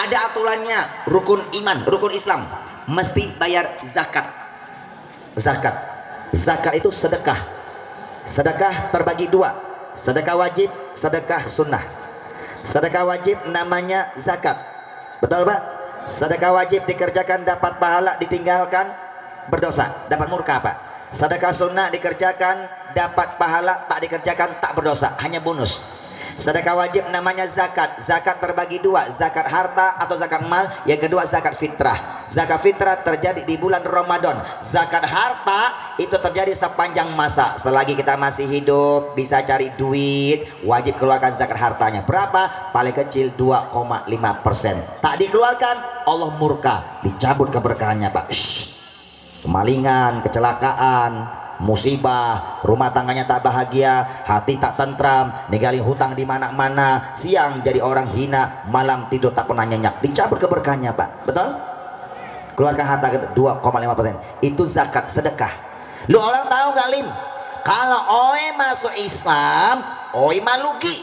Ada aturannya, rukun iman, rukun Islam, mesti bayar zakat. Zakat itu sedekah. Sedekah terbagi dua, sedekah wajib, sedekah sunnah. Sedekah wajib namanya zakat, betul Pak? Sedekah wajib dikerjakan dapat pahala, ditinggalkan berdosa, dapat murka Pak. Sedekah sunnah dikerjakan dapat pahala, tak dikerjakan tak berdosa, hanya bonus. Sedekah wajib namanya zakat. Zakat terbagi dua, zakat harta atau zakat mal, yang kedua zakat fitrah. Zakat fitrah terjadi di bulan Ramadan. Zakat harta itu terjadi sepanjang masa, selagi kita masih hidup bisa cari duit, wajib keluarkan zakat hartanya. Berapa? Paling kecil 2,5%. Tak dikeluarkan Allah murka, dicabut keberkahannya Pak. Kemalingan, kecelakaan, musibah, rumah tangganya tak bahagia, hati tak tentram, ninggalin hutang di mana-mana, siang jadi orang hina, malam tidur tak pernah nyenyak, dicabut keberkahannya Pak. Betul? Keluarkan harta 2,5%. Itu zakat, sedekah. Lu orang tahu gak Lim? Kalau oi masuk Islam, oi malugi.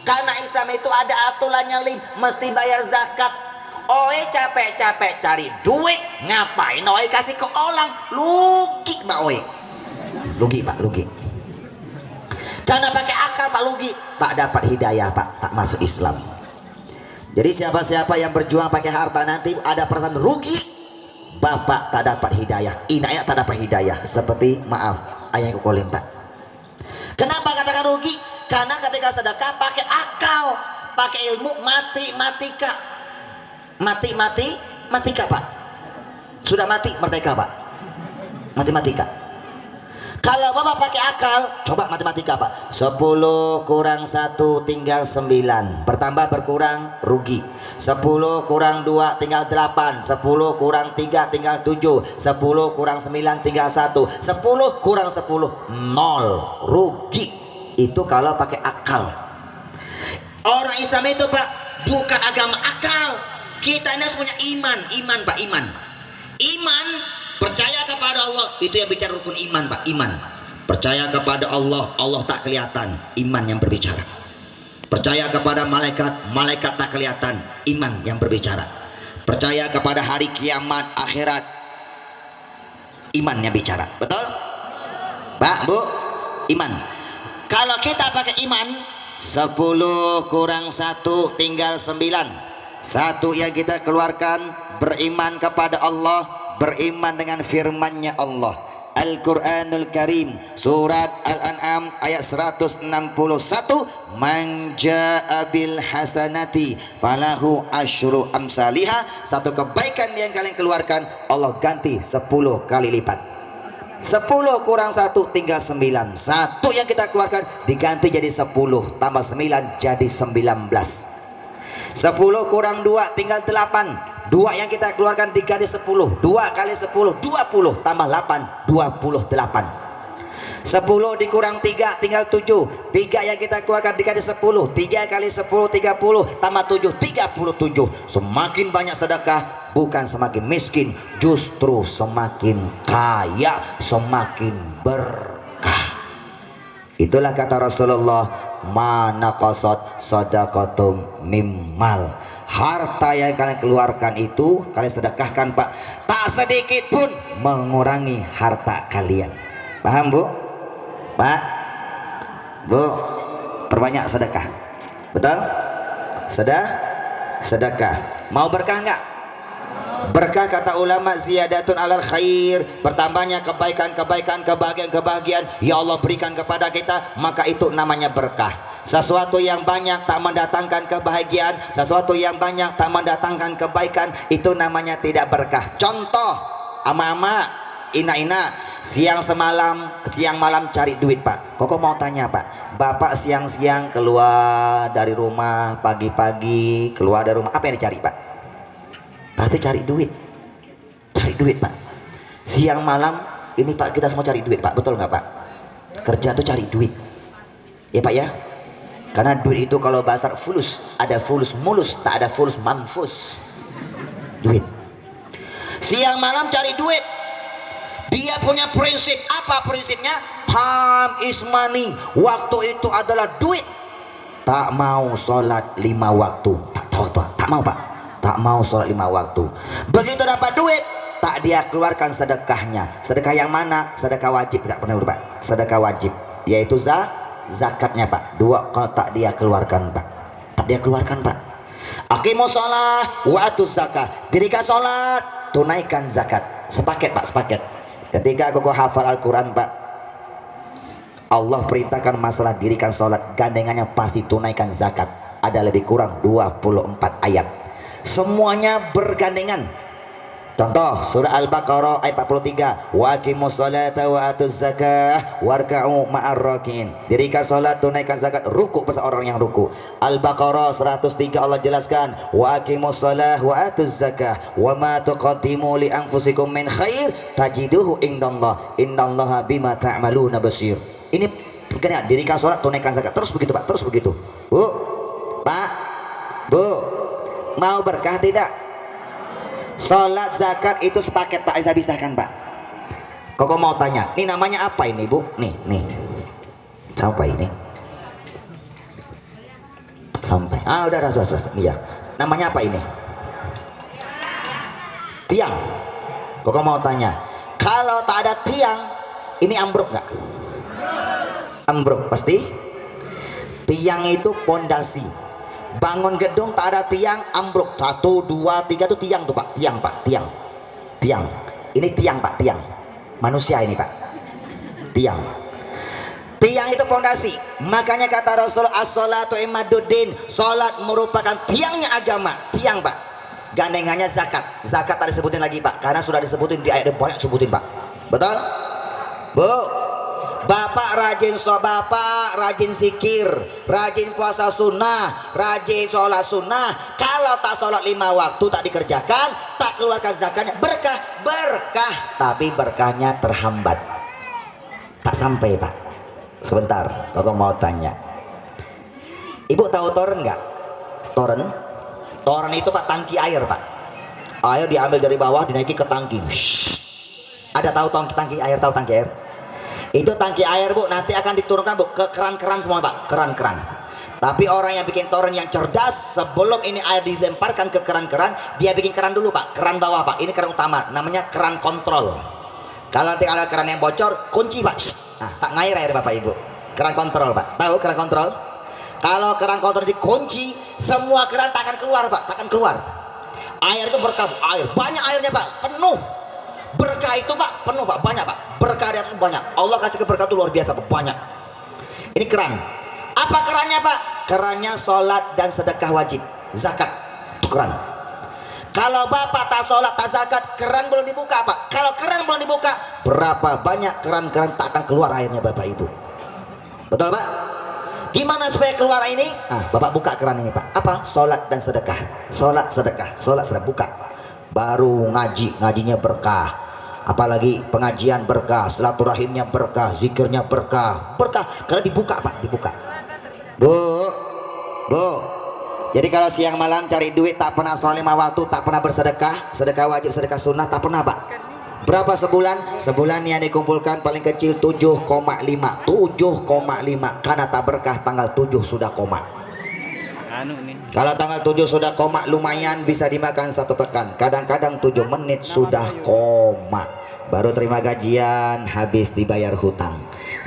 Karena Islam itu ada aturannya Lim, mesti bayar zakat. Oi capek-capek cari duit, ngapain oi kasih ke orang? Lugi Pak oi. Rugi Pak, rugi. Karena pakai akal Pak, rugi. Tak dapat hidayah Pak, tak masuk Islam. Jadi siapa-siapa yang berjuang pakai harta nanti ada perasaan rugi. Bapak tak dapat hidayah, inaknya tak dapat hidayah. Seperti maaf ayah kukolim Pak. Kenapa katakan rugi? Karena ketika sedekah pakai akal, pakai ilmu, matematika. Matematika Pak. Sudah mati merdeka Pak. Matematika. Kalau Bapak pakai akal, coba matematika Pak. 10 kurang 1 tinggal 9. Bertambah berkurang rugi. 10 kurang 2 tinggal 8. 10 kurang 3 tinggal 7. 10 kurang 9 tinggal 1. 10 kurang 10 0. Rugi. Itu kalau pakai akal. Orang Islam itu Pak bukan agama akal. Kita ini harus punya iman Pak, iman. Iman, percaya kepada Allah, itu yang bicara rukun iman Pak, iman. Percaya kepada Allah, Allah tak kelihatan, iman yang berbicara. Percaya kepada malaikat, malaikat tak kelihatan, iman yang berbicara. Percaya kepada hari kiamat, akhirat, iman yang bicara. Betul? Pak, Bu, iman. Kalau kita pakai iman, 10 kurang 1 tinggal 9. Satu yang kita keluarkan, beriman kepada Allah, beriman dengan firman-Nya Allah. Al-Quranul Karim, surat Al-An'am ayat 161, man ja'a bil hasanati falahu asyru amsalihah. Satu kebaikan yang kalian keluarkan, Allah ganti 10 kali lipat. 10 kurang 1 tinggal 9. Satu yang kita keluarkan diganti jadi 10, tambah 9 jadi 19. 10 kurang 2 tinggal 8. 2 yang kita keluarkan diganti 10. 2 kali 10 20 tambah 8 28. 10 dikurang 3 tinggal 7. 3 yang kita keluarkan diganti 10. 3 kali 10 30 tambah 7 37. Semakin banyak sedekah bukan semakin miskin, justru semakin kaya, semakin berkah. Itulah kata Rasulullah, mana qasad sadaqatum mimmal. Harta yang kalian keluarkan itu kalian sedekahkan Pak, tak sedikit pun mengurangi harta kalian. Paham Bu? Pak, Bu, perbanyak sedekah. Betul? Sedekah. Mau berkah enggak? Berkah kata ulama ziyadatun alal khair, bertambahnya kebaikan-kebaikan, kebahagiaan-kebahagiaan ya Allah berikan kepada kita, maka itu namanya berkah. Sesuatu yang banyak tak mendatangkan kebahagiaan, sesuatu yang banyak tak mendatangkan kebaikan, itu namanya tidak berkah. Contoh, ama-ama, ina-ina, siang malam cari duit Pak. Koko mau tanya Pak, Bapak siang-siang keluar dari rumah, pagi-pagi keluar dari rumah, apa yang dicari Pak? Pasti cari duit Pak. Siang malam ini Pak kita semua cari duit Pak, betul nggak Pak? Kerja tuh cari duit ya Pak ya. Karena duit itu kalau bahasa fulus, ada fulus mulus, tak ada fulus manfus. Duit. Siang malam cari duit. Dia punya prinsip, apa prinsipnya? Time is money. Waktu itu adalah duit. Tak mau sholat 5 waktu, tak tahu Pak, tak mau Pak. tak mau sholat 5 waktu. Begitu dapat duit, tak dia keluarkan sedekahnya. Sedekah yang mana? Sedekah wajib, tak pernah lupa. Sedekah wajib, yaitu zakatnya Pak. 2 kalau tak dia keluarkan Pak. Tak dia keluarkan Pak. Aqimus sholat wa atuz zakah. Dirikan sholat, tunaikan zakat. Sepaket Pak, sepaket. Ketika aku hafal Al-Quran Pak, Allah perintahkan masalah dirikan sholat, gandengannya pasti tunaikan zakat. Ada lebih kurang 24 ayat, semuanya bergandengan. Contoh surah Al-Baqarah ayat 43, wa aqimus sholata wa atuz zakah warka'u ma'ar rakiin. Dirikan salat, tunaikan zakat, ruku bersama orang yang ruku. Al-Baqarah 103 Allah jelaskan, wa aqimus shalah wa atuz zakah wa ma tuqaddimu li anfusikum min khair tajiduhu indallah innallaha bima ta'maluna basir. Ini berkenaan dirikan salat, tunaikan zakat, terus begitu Pak, terus begitu. Bu, Pak, Bu, mau berkah tidak? Sholat zakat itu sepaket Pak, bisa bisahkan Pak. Koko mau tanya, ini namanya apa ini Bu? Nih, apa ini? Sampai, udah, iya. Namanya apa ini? Tiang. Koko mau tanya, kalau tak ada tiang, ini ambruk nggak? Ambruk pasti. Tiang itu pondasi. Bangun gedung tak ada tiang, ambruk. 1, 2, 3 itu tiang tuh Pak. Tiang Pak, tiang. Ini tiang Pak, tiang. Manusia ini Pak. Tiang itu pondasi. Makanya kata Rasul, as-sholatu imaduddin. Sholat merupakan tiangnya agama. Tiang Pak. Gandengannya zakat. Zakat tak disebutin lagi Pak, karena sudah disebutin di ayat, banyak sebutin Pak. Betul? Bu, Bapak rajin zikir, rajin puasa sunnah, rajin sholat sunnah. Kalau tak sholat 5 waktu, tak dikerjakan, tak keluarkan zakatnya, berkah, tapi berkahnya terhambat, tak sampai Pak. Sebentar, aku mau tanya, Ibu tahu toren nggak? Toren itu Pak, tangki air Pak. Air diambil dari bawah, dinaiki ke tangki. Ada tahu tangki air? Tahu tangki air? Itu tangki air Bu, nanti akan diturunkan Bu ke keran-keran semua Pak, keran-keran. Tapi orang yang bikin toren yang cerdas, sebelum ini air dilemparkan ke keran-keran, dia bikin keran dulu Pak, keran bawah Pak. Ini keran utama, namanya keran kontrol. Kalau nanti ada keran yang bocor, kunci Pak. Nah, tak ngair air Bapak Ibu. Keran kontrol Pak, tahu keran kontrol? Kalau keran kontrol dikunci, semua keran tak akan keluar Pak, tak akan keluar. Air itu berkah, air banyak airnya Pak, penuh. Berkah itu Pak, penuh Pak, banyak Pak. Berkah di atas banyak. Allah kasih keberkahan itu luar biasa Pak, banyak. Ini keran. Apa kerannya Pak? Kerannya sholat dan sedekah wajib, zakat. Itu keran. Kalau Bapak tak sholat, tak zakat, keran belum dibuka Pak. Kalau keran belum dibuka, berapa banyak keran-keran tak akan keluar airnya Bapak Ibu. Betul Pak? Gimana supaya keluar ini? Bapak buka keran ini Pak. Apa? Sholat dan sedekah. Sholat sedekah, buka. Baru ngajinya berkah. Apalagi pengajian berkah, silaturahimnya berkah, zikirnya berkah, karena dibuka Pak, dibuka. Bu, jadi kalau siang malam cari duit tak pernah sholat 5 waktu, tak pernah bersedekah, sedekah wajib, sedekah sunnah, tak pernah Pak. Berapa sebulan? Sebulan yang dikumpulkan paling kecil 7,5, karena tak berkah tanggal 7 sudah koma. Kalau tanggal 7 sudah koma, lumayan bisa dimakan 1 pekan. Kadang-kadang 7 menit sudah koma. Baru terima gajian, habis dibayar hutang.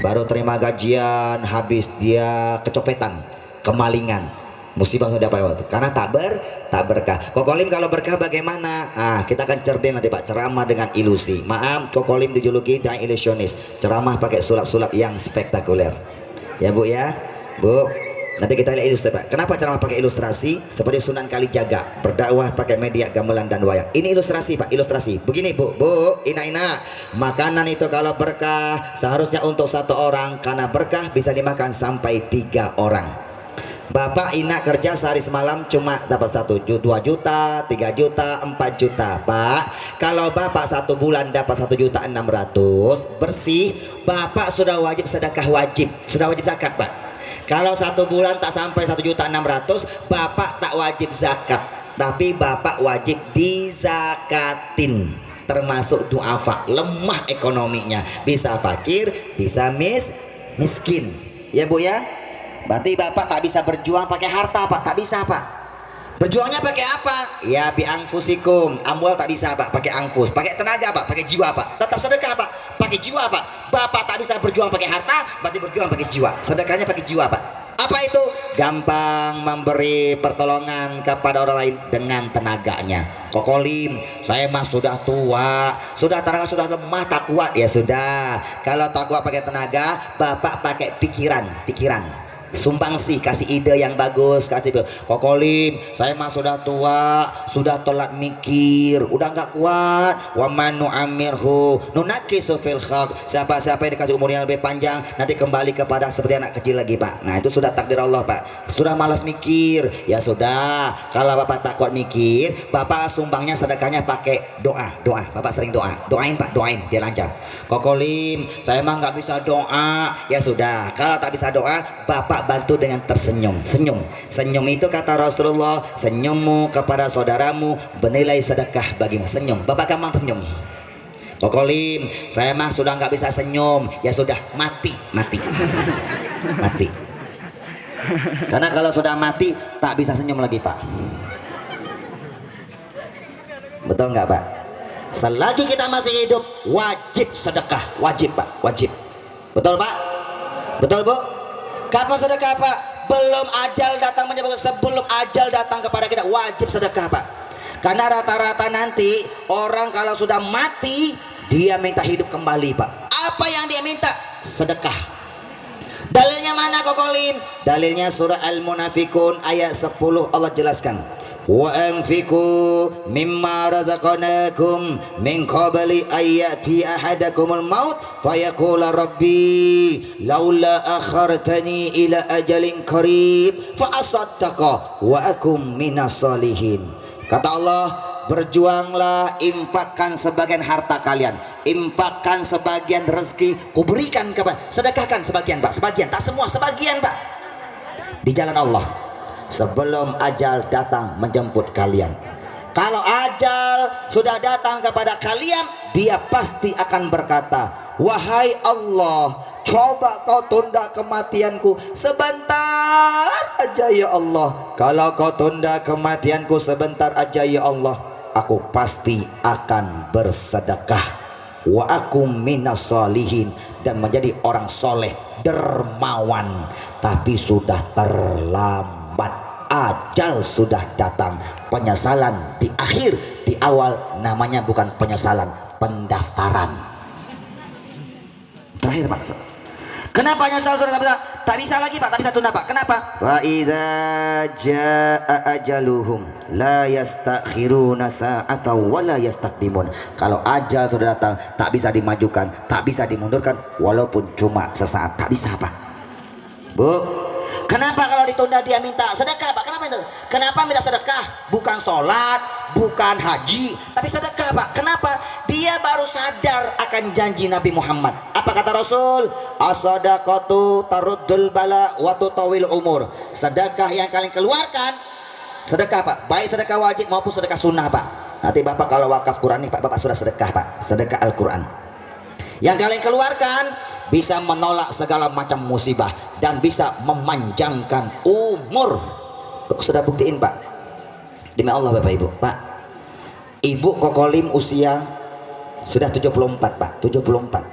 Baru terima gajian, habis dia kecopetan, kemalingan. Musibah sudah pada waktu. Karena tak berkah. Kokolim kalau berkah bagaimana? Kita akan cerdas nanti Pak. Ceramah dengan ilusi. Maaf, Kokolim dijuluki dan ilusionis. Ceramah pakai sulap-sulap yang spektakuler. Ya Bu ya, Bu. Nanti kita lihat ilustrasi Pak. Kenapa ceramah pakai ilustrasi? Seperti Sunan Kalijaga, berdakwah pakai media gamelan dan wayang. Ini ilustrasi Pak, ilustrasi. Begini Bu, Ina. Makanan itu kalau berkah seharusnya untuk 1 orang, karena berkah bisa dimakan sampai 3 orang. Bapak Ina kerja sehari semalam cuma dapat 2 juta, 3 juta, 4 juta Pak. Kalau Bapak 1 bulan dapat 1.600.000 bersih, Bapak sudah wajib sedekah wajib, sudah wajib zakat Pak. Kalau 1 bulan tak sampai 1.600.000, Bapak tak wajib zakat, tapi Bapak wajib dizakatin. Termasuk duafa, lemah ekonominya, bisa fakir, bisa miskin. Ya Bu ya. Berarti Bapak tak bisa berjuang pakai harta Pak, tak bisa Pak. Berjuangnya pakai apa? Ya bi anfusikum. Amwal tak bisa pak, pakai anfus. Pakai tenaga pak, pakai jiwa pak. Tetap sedekah pak, pakai jiwa pak. Bapak tak bisa berjuang pakai harta, berarti berjuang pakai jiwa. Sedekahnya pakai jiwa pak. Apa itu? Gampang memberi pertolongan kepada orang lain dengan tenaganya. Kokolim, saya mah sudah tua, sudah tenaga sudah lemah, tak kuat. Ya sudah, kalau tak kuat pakai tenaga, bapak pakai pikiran. Sumbang sih, kasih ide yang bagus, kasih ide. Kokolim, saya mah sudah tua, sudah telat mikir, udah nggak kuat. Wa manu amirhu nunakisu fil khalq. Siapa-siapa yang dikasih umur yang lebih panjang nanti kembali kepada seperti anak kecil lagi pak. Nah itu sudah takdir Allah pak. Sudah malas mikir, ya sudah. Kalau bapak tak kuat mikir, bapak sumbangnya sedekahnya pakai doa. Bapak sering doain pak, doain dia lancar. Kokolim, saya mah nggak bisa doa, ya sudah. Kalau tak bisa doa, bapak bantu dengan tersenyum. Senyum itu kata Rasulullah, senyummu kepada saudaramu bernilai sedekah bagimu. Senyum, bapak gampang senyum. Kokolim, saya mah sudah nggak bisa senyum, ya sudah, mati. Karena kalau sudah mati tak bisa senyum lagi pak. Betul nggak pak? Selagi kita masih hidup wajib sedekah, wajib pak, wajib. Betul pak? Betul bu? Kapan sedekah pak? Belum ajal datang menyebut, sebelum ajal datang kepada kita wajib sedekah pak. Karena rata-rata nanti orang kalau sudah mati dia minta hidup kembali pak. Apa yang dia minta? Sedekah. Dalilnya mana kokolim? Dalilnya surah Al-Munafikun ayat 10 Allah jelaskan. Wa anfiqu mimma razaqnakum min qabli ayati ahadakumul maut fayaqula rabbi laula akhartani ila ajalin qarib fa asaddaqa wa akum minas solihin. Kata Allah, berjuanglah, infakkan sebagian harta kalian, infakkan sebagian rezeki, kuberikan kepada, sedekahkan sebagian pak, sebagian, tak semua, sebagian pak, di jalan Allah sebelum ajal datang menjemput kalian. Kalau ajal sudah datang kepada kalian, dia pasti akan berkata, wahai Allah, coba kau tunda kematianku sebentar aja ya Allah. Kalau kau tunda kematianku sebentar aja ya Allah, aku pasti akan bersedekah. Wa aku minas solihin, dan menjadi orang soleh, dermawan. Tapi sudah terlambat. Ajal sudah datang, penyesalan di akhir, di awal namanya bukan penyesalan, pendaftaran. Terakhir pak, kenapa nyesal sudah tak bisa lagi pak, tak bisa tunda pak, kenapa? Wa idza jaa ajaluhum la yastakhiruna sa'atan wa la yastaqdimun. Kalau ajal sudah datang tak bisa dimajukan, tak bisa dimundurkan walaupun cuma sesaat, tak bisa pak. Bu, kenapa kalau ditunda dia minta sedekah pak? Kenapa minta sedekah? Bukan sholat, bukan haji, tapi sedekah pak. Kenapa? Dia baru sadar akan janji Nabi Muhammad. Apa kata Rasul? As-sadaqatu taruddul bala wa tutawil umur. Sedekah yang kalian keluarkan, sedekah pak, baik sedekah wajib maupun sedekah sunnah pak. Nanti bapak kalau wakaf Quran nih pak, bapak sudah sedekah pak, sedekah Al-Quran. Yang kalian keluarkan bisa menolak segala macam musibah dan bisa memanjangkan umur. Sudah buktiin pak, demi Allah bapak ibu. Pak, ibu kokolim usia sudah 74 pak, 74,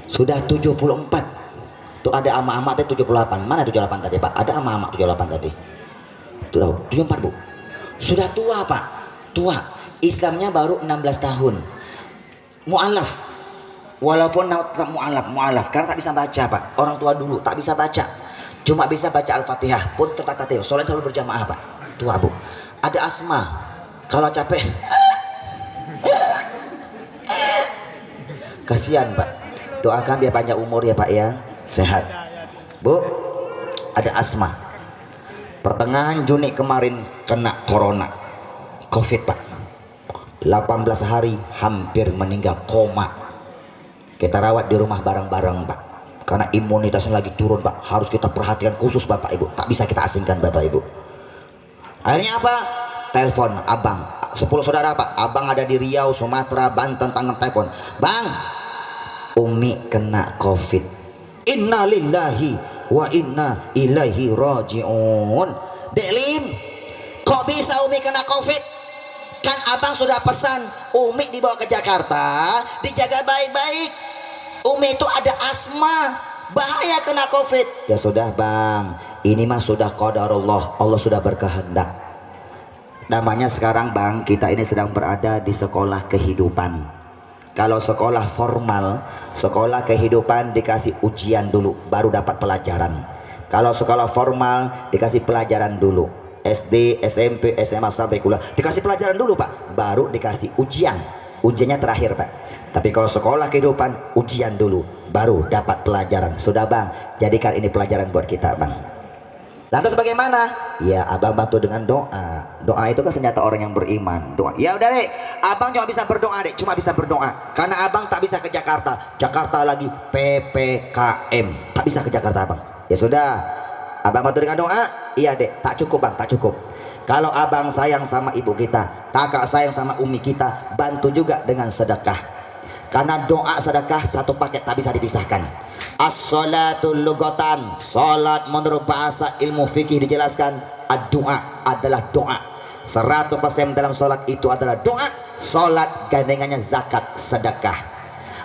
sudah 74. Tuh ada ama-ama tadi 78, mana 78 tadi pak? Ada ama-ama 78 tadi. Tuh 74 bu, sudah tua pak, tua. Islamnya baru 16 tahun. Mu'alaf, walaupun mu'alaf karena tak bisa baca pak. Orang tua dulu tak bisa baca, cuma bisa baca Al-Fatihah pun tertata-tata. Sholat selalu berjamaah pak. Tua bu. Ada asma, kalau capek kasihan pak. Doakan dia panjang umur ya pak ya, sehat. Bu, ada asma, pertengahan Juni kemarin kena corona, covid pak, 18 hari hampir meninggal, koma. Kita rawat di rumah bareng-bareng pak, karena imunitasnya lagi turun pak. Harus kita perhatikan khusus bapak ibu, tak bisa kita asingkan bapak ibu. Akhirnya apa? Telepon abang, 10 saudara pak. Abang ada di Riau, Sumatera, Banten, Tangerang. Telepon, bang, Umi kena covid. Inna lillahi wa inna ilaihi raji'un. Dek Lim, Kok bisa Umi kena COVID? Kan abang sudah pesan Umi dibawa ke Jakarta, dijaga baik-baik. Umi itu ada asma, bahaya kena COVID. Ya sudah bang, ini mah sudah qadarullah, Allah sudah berkehendak. Namanya sekarang bang, kita ini sedang berada di sekolah kehidupan. Kalau sekolah formal, sekolah kehidupan dikasih ujian dulu, baru dapat pelajaran. Kalau sekolah formal dikasih pelajaran dulu, SD, SMP, SMA sampai kuliah dikasih pelajaran dulu pak, baru dikasih ujian. Ujiannya terakhir pak. Tapi kalau sekolah kehidupan ujian dulu, baru dapat pelajaran. Sudah bang, jadikan ini pelajaran buat kita bang. Lantas bagaimana? Ya abang bantu dengan doa. Doa itu kan senjata orang yang beriman. Doa. Ya udah dek, abang cuma bisa berdoa dek, cuma bisa berdoa. Karena abang tak bisa ke Jakarta. Jakarta lagi PPKM, tak bisa ke Jakarta abang. Ya sudah, abang bantu dengan doa. Iya dek, tak cukup bang, tak cukup. Kalau abang sayang sama ibu kita, kakak sayang sama umi kita, bantu juga dengan sedekah. Karena doa sedekah satu paket, tak bisa dipisahkan. As-salatul lugatan, salat menurut bahasa ilmu fikih dijelaskan, ad-doa adalah doa. 100% dalam salat itu adalah doa. Salat gandengannya zakat, sedekah.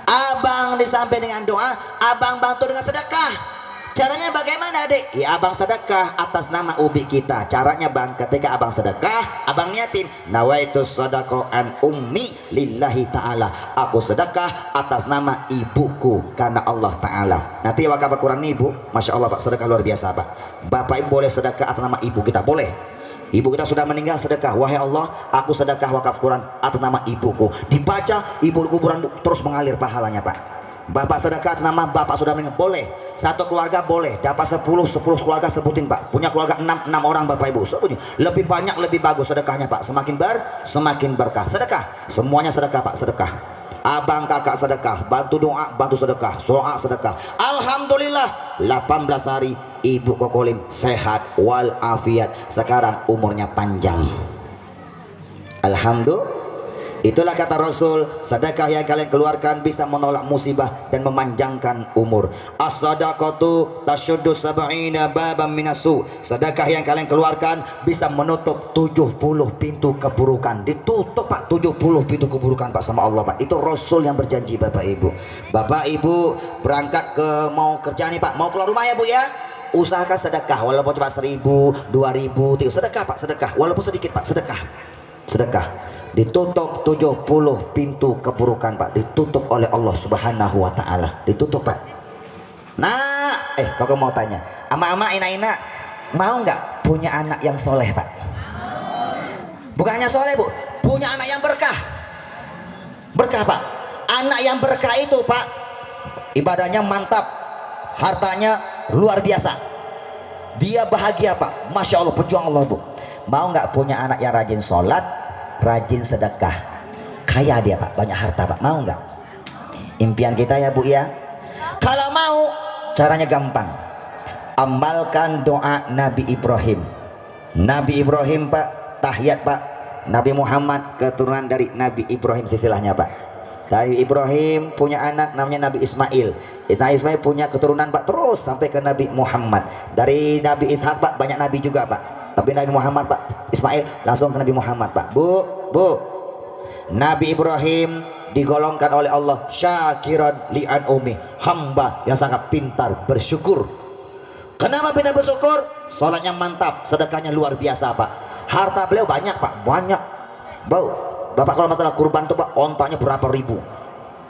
Abang disampaikan dengan doa, abang bantu dengan sedekah. Caranya bagaimana dek? Ya abang sedekah atas nama ubi kita. Caranya bang, ketika abang sedekah, abang niatin nawaitu sadaqah an ummi lillahi ta'ala. Aku sedekah atas nama ibuku karena Allah ta'ala. Nanti wakaf Quran ibu, masya Allah pak, sedekah luar biasa pak. Bapak ibu boleh sedekah atas nama ibu kita, boleh. Ibu kita sudah meninggal, sedekah, wahai Allah aku sedekah wakaf Quran atas nama ibuku. Dibaca, ibu kuburan terus mengalir pahalanya pak. Bapak sedekah atas nama bapak sudah meninggal, boleh. Satu keluarga boleh dapat 10 keluarga sebutin pak. Punya keluarga 6 orang bapak ibu sebutin. Lebih banyak lebih bagus sedekahnya pak. Semakin berkah. Sedekah, semuanya sedekah pak, sedekah. Abang kakak sedekah, bantu doa, bantu sedekah, doa sedekah. Alhamdulillah 18 hari ibu Kokolim sehat walafiat. Sekarang umurnya panjang. Alhamdulillah. Itulah kata Rasul, sedekah yang kalian keluarkan bisa menolak musibah dan memanjangkan umur. As-sadaqatu tasyuddu sab'ina baban minasu. Sedekah yang kalian keluarkan bisa menutup 70 pintu keburukan. Ditutup pak, 70 pintu keburukan pak sama Allah pak. Itu Rasul yang berjanji bapak ibu. Bapak ibu berangkat ke mau kerja nih pak, mau keluar rumah ya bu ya. Usahakan sedekah walaupun cuma 1000, 2000, sedekah pak, sedekah walaupun sedikit pak, sedekah. Sedekah. Ditutup 70 pintu keburukan pak, ditutup oleh Allah subhanahu wa ta'ala, ditutup pak. Nah kakak mau tanya ama-ama ina-ina, mau nggak punya anak yang soleh pak? Bukan hanya soleh bu, punya anak yang berkah. Berkah pak. Anak yang berkah itu pak, ibadahnya mantap, hartanya luar biasa, dia bahagia pak, masya Allah, pejuang Allah bu. Mau nggak punya anak yang rajin sholat, rajin sedekah, kaya dia pak, banyak harta pak? Mau nggak? Impian kita ya bu ya. Kalau mau, caranya gampang. Amalkan doa Nabi Ibrahim. Nabi Ibrahim pak, tahiyat pak. Nabi Muhammad keturunan dari Nabi Ibrahim, silsilahnya pak. Dari Ibrahim punya anak namanya Nabi Ismail. Ismail punya keturunan pak, terus sampai ke Nabi Muhammad. Dari Nabi Ishak pak, banyak nabi juga pak. Tapi Nabi Muhammad pak, Ismail langsung ke Nabi Muhammad pak. Bu, Nabi Ibrahim digolongkan oleh Allah syakiran li'an umi, hamba yang sangat pintar bersyukur. Kenapa pintar bersyukur? Sholatnya mantap, sedekahnya luar biasa pak. Harta beliau banyak pak, banyak. Bapak kalau masalah kurban tuh pak, ontanya berapa ribu,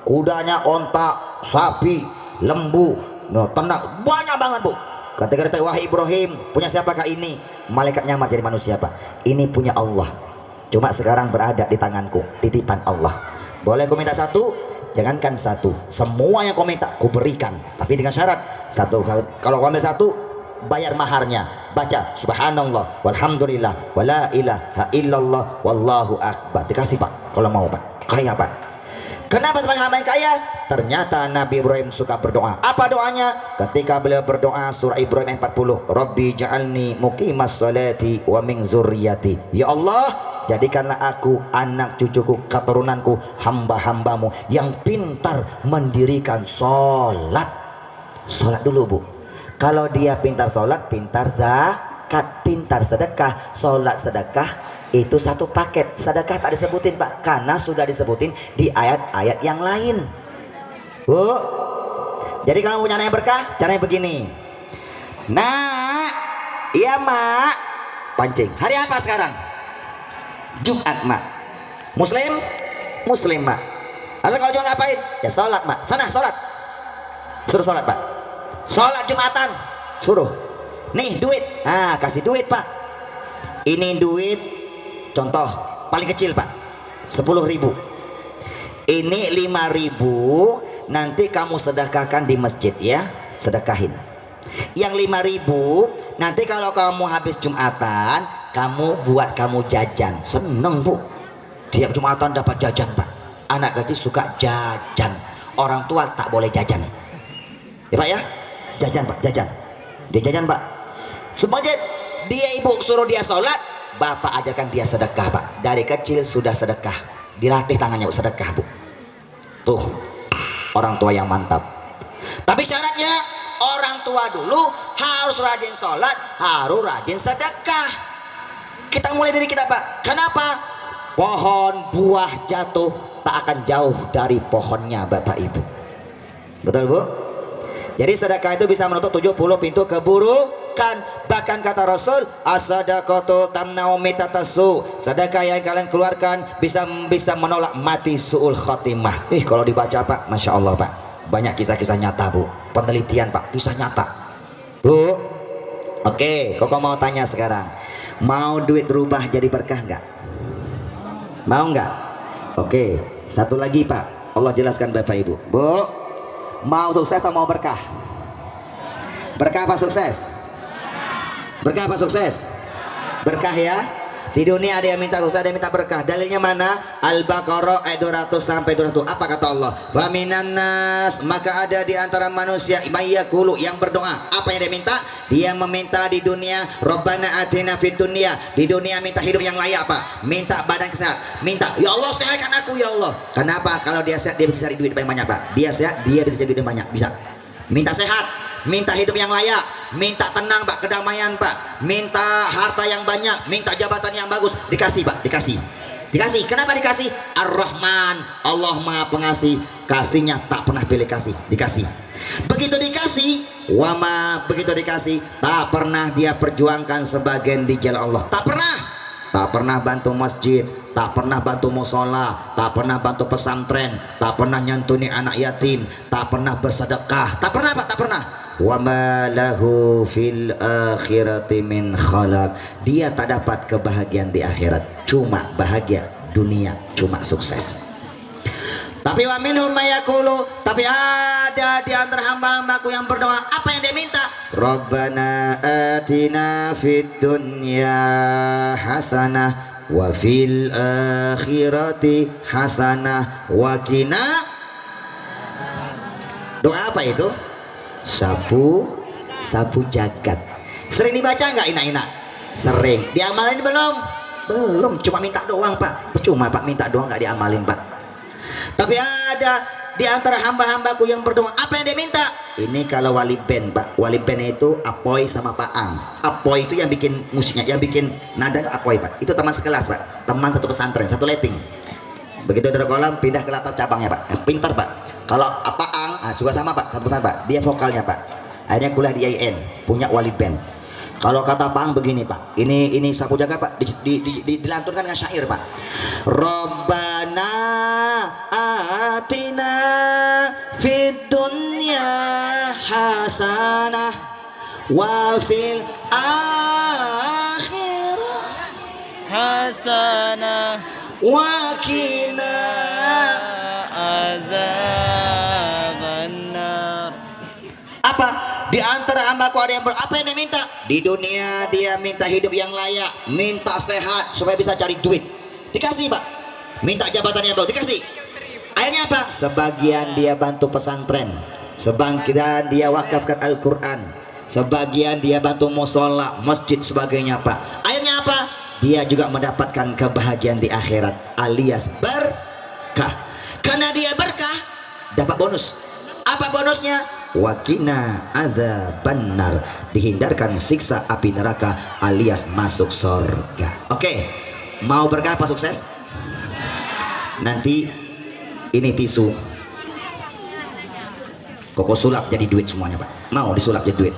kudanya onta, sapi, lembu, ternak banyak banget bu. Ketika ditanya, wahai Ibrahim, punya siapakah ini? Malaikat nyamar jadi manusia pak, ini punya Allah, cuma sekarang berada di tanganku, titipan Allah. Boleh ku minta satu? Jangankan satu, semua yang kau minta ku berikan, tapi dengan syarat satu. Kalau kau ambil satu, bayar maharnya. Baca subhanallah walhamdulillah wala ilaha illallah wallahu akbar, dikasih pak. Kalau mau pak, kaya pak. Kenapa sebagai hamba yang kaya? Ternyata Nabi Ibrahim suka berdoa. Apa doanya? Ketika beliau berdoa surah Ibrahim 40, Rabbi ja'alni muqimas salati wa min zurriyati. Ya Allah, jadikanlah aku, anak cucuku, keturunanku, hamba-hambamu yang pintar mendirikan sholat. Sholat dulu bu. Kalau dia pintar sholat, pintar zakat. zakat, pintar sedekah, sholat sedekah, itu satu paket. Sedekah tak disebutin Pak, karena sudah disebutin di ayat-ayat yang lain. Bu, jadi kalau punya anak yang berkah, caranya begini. Nah, iya mak, pancing. Hari apa sekarang? Jumat mak. Muslim? Muslim mak. Lalu kalau Jumat ngapain? Ya sholat mak. Sana sholat. Suruh sholat Pak. Sholat Jumatan. Suruh. Nih duit. Ah, kasih duit Pak. Ini duit. Contoh paling kecil Pak. 10.000. Ini 5.000. Nanti kamu sedekahkan di masjid ya. Sedekahin. Yang 5.000 nanti kalau kamu habis Jumatan, kamu buat kamu jajan. Seneng Bu. Tiap Jumatan dapat jajan Pak. Anak kecil suka jajan. Orang tua tak boleh jajan. Ya Pak ya, jajan Pak, jajan. Dia jajan Pak. Semuanya dia ibu suruh dia sholat, bapak ajarkan dia sedekah Pak. Dari kecil sudah sedekah, dilatih tangannya sedekah Bu. Tuh, orang tua yang mantap. Tapi syaratnya orang tua dulu harus rajin sholat, harus rajin sedekah. Kita mulai dari kita Pak. Kenapa? Pohon buah jatuh tak akan jauh dari pohonnya Bapak Ibu. Betul Bu? Jadi sedekah itu bisa menutup 70 pintu keburukan. Bahkan kata Rasul, as-sadaqatu tamna'u mitatasu. Sedekah yang kalian keluarkan bisa menolak mati su'ul khotimah. Kalau dibaca Pak, Masya Allah Pak, banyak kisah-kisah nyata Bu. Penelitian Pak, kisah nyata Bu. Oke, Koko mau tanya sekarang, mau duit rubah jadi berkah nggak? Mau nggak? Oke, satu lagi Pak, Allah jelaskan Bapak Ibu. Bu, mau sukses atau mau berkah? Berkah apa sukses? Berkah apa sukses? Berkah ya. Di dunia ada yang minta sukses, ada yang minta berkah. Dalilnya mana? Al-Baqarah ayat 200 sampai 200. Apa kata Allah? Wa minan nas, maka ada di antara manusia mayyaqulu, yang berdoa. Apa yang dia minta? Dia meminta di dunia, Rabbana atina fid dunya. Di dunia minta hidup yang layak Pak. Minta badan sehat. Minta, ya Allah sehatkan aku ya Allah. Kenapa? Kalau dia sehat dia bisa cari duit yang banyak Pak. Dia sehat, dia bisa cari duit yang banyak. Bisa. Minta sehat, minta hidup yang layak, minta tenang Pak, kedamaian Pak, minta harta yang banyak, minta jabatan yang bagus, dikasih Pak, dikasih. Kenapa dikasih? Ar-Rahman, Allah Maha Pengasih, kasihnya tak pernah pilih kasih, dikasih. Begitu dikasih, wama, begitu dikasih, tak pernah dia perjuangkan sebagian di jalan Allah, tak pernah bantu masjid, tak pernah bantu musola, tak pernah bantu pesantren, tak pernah nyantuni anak yatim, tak pernah bersedekah, tak pernah Pak, tak pernah. Wa ma lahu fil akhirati min khalaq. Dia tak dapat kebahagiaan di akhirat, cuma bahagia dunia, cuma sukses. Tapi wa minhum mayaqulu, tapi ada di antara hamba-hambaku yang berdoa, apa yang dia minta? Rabbana atina fid dunya hasanah wa fil akhirati hasanah wa qina. Doa apa itu? Sapu jagat. Sering dibaca nggak Ina? Sering. Diamalin belum, cuma minta doang Pak. Percuma Pak, minta doang nggak diamalin Pak. Tapi ada di antara hamba-hambaku yang berdoa, apa yang dia minta? Ini kalau wali band Pak, wali band itu Apoy sama Pak Ang. Apoy itu yang bikin musiknya, yang bikin nada Apoy Pak. Itu teman sekelas Pak, teman satu pesantren, satu letting. Begitu dari kolam pindah ke atas cabangnya Pak, pintar Pak. Kalau Pak Ang juga sama Pak, satu pesantren Pak, dia vokalnya Pak. Akhirnya kuliah di IAIN, punya wali band. Kalau kata Pak Ang begini Pak, ini sapu jaga Pak, dilantunkan dengan syair Pak. Rabbana atina fid dunya hasanah wa fil akhirah hasanah wa qina azabannar. Apa? Di antara hambaku ada yang apa yang dia minta? Di dunia dia minta hidup yang layak, minta sehat supaya bisa cari duit, dikasih Pak. Minta jabatan yang baru, dikasih. Akhirnya apa? Sebagian dia bantu pesantren, sebagian dia wakafkan Al-Quran, sebagian dia bantu musola, masjid, sebagainya Pak. Akhirnya apa? Dia juga mendapatkan kebahagiaan di akhirat alias berkah. Karena dia berkah, dapat bonus. Apa bonusnya? Wakina adzabannar. dihindarkan siksa api neraka alias masuk surga. Oke, mau berkah apa sukses? Nanti ini tisu Koko sulap jadi duit semuanya Pak. Mau disulap jadi duit?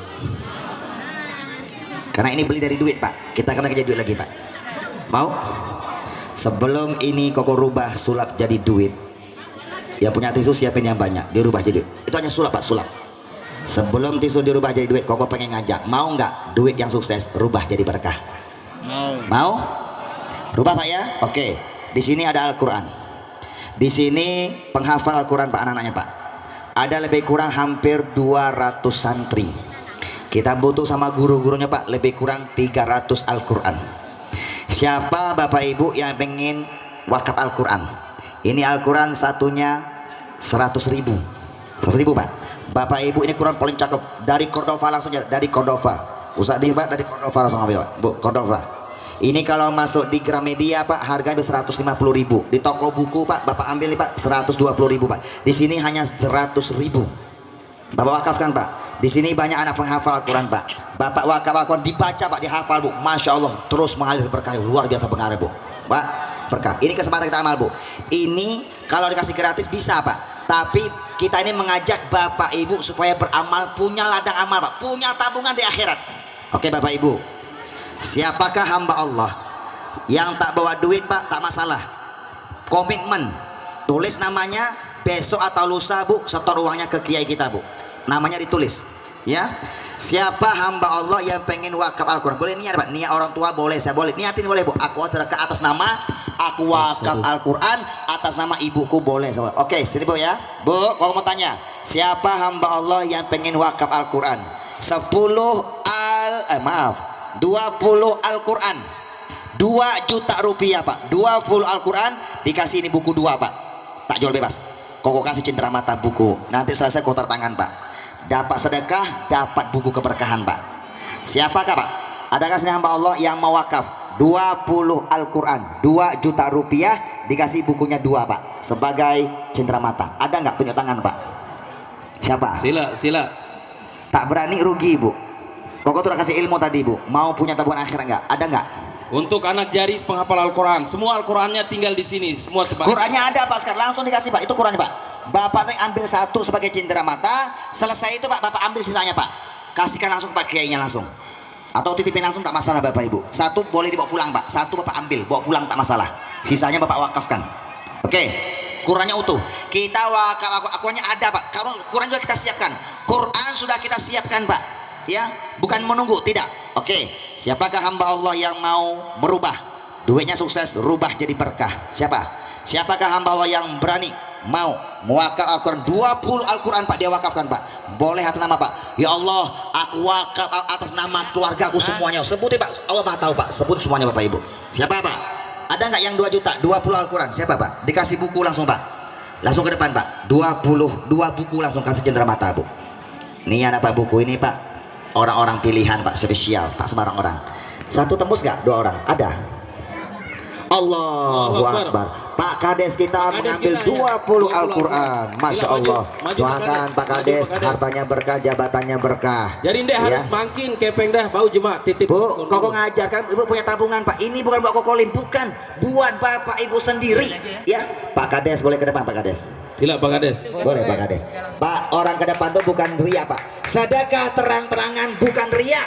Karena ini beli dari duit Pak, kita akan jadi duit lagi Pak. Mau? Sebelum ini Koko rubah sulap jadi duit, ya punya tisu siapin yang banyak, dirubah jadi duit. Itu hanya sulap Pak, sulap. Sebelum tisu dirubah jadi duit, Koko pengen ngajak, mau nggak duit yang sukses rubah jadi berkah? Mau. Mau? Rubah Pak ya? Oke. Di sini ada Al-Quran. Di sini penghafal Al-Quran Pak, anak-anaknya Pak. Ada lebih kurang hampir 200 santri. Kita butuh sama guru-gurunya Pak, lebih kurang 300 Al-Quran. Siapa Bapak Ibu yang pengen wakaf Al-Quran? Ini Al-Quran satunya 100.000. 100.000 Pak. Bapak Ibu ini Quran paling cakep. Dari Cordova langsung, dari Cordova. Usah di Pak, dari Cordova langsung ambil Pak. Bu, Cordova. Ini kalau masuk di Gramedia Pak, harganya 150.000. Di toko buku Pak, Bapak ambil nih Pak, 120.000 Pak. Di sini hanya 100.000. Bapak wakafkan Pak. Di sini banyak anak penghafal Al-Quran Pak. Bapak wakaf Al-Quran dibaca Pak, dihafal Bu. Masya Allah, terus mengalir berkah, luar biasa pengaruh Bu. Pak, berkah. Ini kesempatan kita amal Bu. Ini kalau dikasih gratis bisa Pak. Tapi kita ini mengajak Bapak Ibu supaya beramal, punya ladang amal Pak, punya tabungan di akhirat. Oke Bapak Ibu. Siapakah hamba Allah yang tak bawa duit Pak? Tak masalah. Komitmen. Tulis namanya, besok atau lusa Bu, setor uangnya ke kiai kita Bu. Namanya ditulis. Ya. Siapa hamba Allah yang pengen wakaf Al-Quran? Boleh niat Pak. Niat orang tua boleh, saya boleh. Niatin boleh Bu. Aku ke atas nama, aku wakaf Al-Quran atas nama ibuku boleh. Oke, sini Bu ya. Bu, kalau mau tanya, siapa hamba Allah yang pengen wakaf Al-Quran? 20 Al-Quran, 2 juta rupiah Pak. 20 Al-Quran dikasih ini buku 2 Pak. Tak jual bebas. Koko kasih cindera mata buku. Nanti selesai kotor tangan Pak. Dapat sedekah, dapat buku keberkahan Pak. Siapakah Pak? Adakah sini hamba Allah yang mau wakaf 20 Al-Quran, 2 juta rupiah dikasih bukunya 2 Pak, sebagai cindera mata? Ada nggak? Tunjuk tangan Pak. Siapa? Sila. Tak berani rugi Bu. Koko tuh udah kasih ilmu tadi Bu. Mau punya tabungan akhirat nggak? Ada nggak? Untuk anak jaris penghafal Al-Quran, semua Al-Qurannya tinggal di sini, semua tempat. Qurannya ada Pak, sekarang langsung dikasih Pak. Itu Qurannya Pak. Bapak ambil 1 sebagai cindera mata. Selesai itu Pak, Bapak ambil sisanya Pak. Kasihkan langsung Pak kiainya langsung. Atau titipin langsung, tak masalah Bapak Ibu. 1 boleh dibawa pulang Pak. 1 Bapak ambil, bawa pulang tak masalah. Sisanya Bapak wakafkan. Oke. Qurannya utuh. Kita wakaf Qurannya ada Pak. Quran juga kita siapkan. Quran sudah kita siapkan Pak. Ya, bukan menunggu, tidak. Oke. Siapakah hamba Allah yang mau merubah duitnya sukses, rubah jadi berkah? Siapakah hamba Allah yang berani mau mewakaf Al-Quran? 20 Al-Quran Pak, dia wakafkan Pak. Boleh atas nama Pak. Ya Allah, aku wakaf atas nama keluargaku semuanya. Sebutin Pak, Allah Maha tahu Pak. Sebut semuanya Bapak Ibu. Siapa Pak? Ada nggak yang 2 juta? 20 Al-Quran. Siapa Pak? Dikasih buku langsung Pak. Langsung ke depan Pak. 22 buku langsung kasih cendera mata Bu. Nih anak Pak buku ini Pak. Orang-orang pilihan Pak, spesial, tak sembarang orang. 1 tembus nggak? 2 orang? Ada. Allahu Akbar. Pak Kades kita mengambil 20 Al-Quran. Masya Allah. Doakan Pak Kades, hartanya berkah, jabatannya berkah. Jadi Ndek harus makin kepeng dah, bau jemaah titip. Bu, Koko ngajarkan, Ibu punya tabungan Pak. Ini bukan buat Koko Lim, bukan. Buat Bapak Ibu sendiri. Ya, Pak Kades boleh ke depan Pak Kades. Sila Pak Kades. Boleh Pak Kades. Pak, orang ke depan tuh bukan ria Pak. Sedekah terang-terangan bukan ria.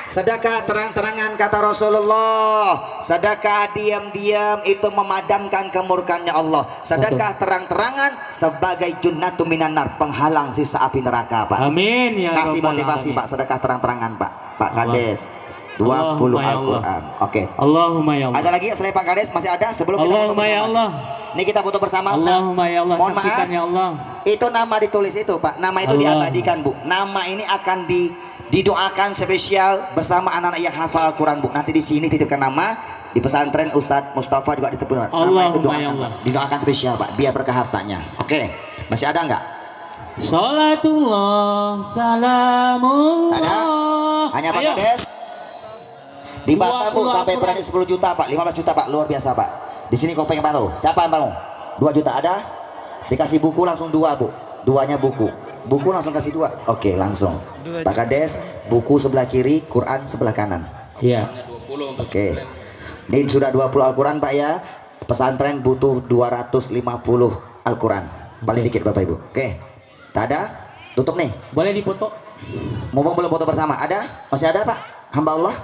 Sedekah terang-terangan kata Rasulullah. Sedekah diam-diam itu memadamkan kemurkannya Allah. Sedekah terang-terangan sebagai junnatu minan nar, penghalang sisa api neraka Pak. Amin ya Kasih Rabbal motivasi alamin. Pak, sedekah terang-terangan Pak. Pak Kades 20 Al-Quran. Oke. Allahumma ya Allah. Ada lagi selain Pak Kades? Masih ada sebelum kita foto Allahumma ya bersama? Allah. Ini kita foto bersama. Allahumma ya Allah. Mohon maaf. Saksikan ya Allah. Itu nama ditulis itu Pak. Nama itu Allah. diabadikan Bu. Nama ini akan didoakan spesial bersama anak-anak yang hafal Al-Quran Bu. Nanti di sini titipkan nama. Di pesantren Ustadz Mustafa juga disebut. Nama itu Allahumma ya doakan Allah. Pak. Didoakan spesial Pak. Biar berkah hartanya. Oke. Masih ada nggak? Salatullah salamullah. Ada? Hanya Pak Ayo. Kades. Di Batam Bu 20 sampai berani 10 juta Pak. 15 juta Pak. Luar biasa Pak. Di sini kau pengen bantu. Siapa yang mau? 2 juta ada? Dikasih buku langsung 2 Bu. 2-nya buku. Buku langsung kasih 2. Oke, langsung. Pak Kades, buku sebelah kiri, Quran sebelah kanan. Iya. 20 untuk Oke. Ini sudah 20 Al-Quran Pak ya. Pesantren butuh 250 Al-Quran. Paling dikit Bapak Ibu. Oke. Tak ada? Tutup nih. Boleh dipoto? Mumpung belum foto bersama. Ada? Masih ada Pak? Hamba Allah?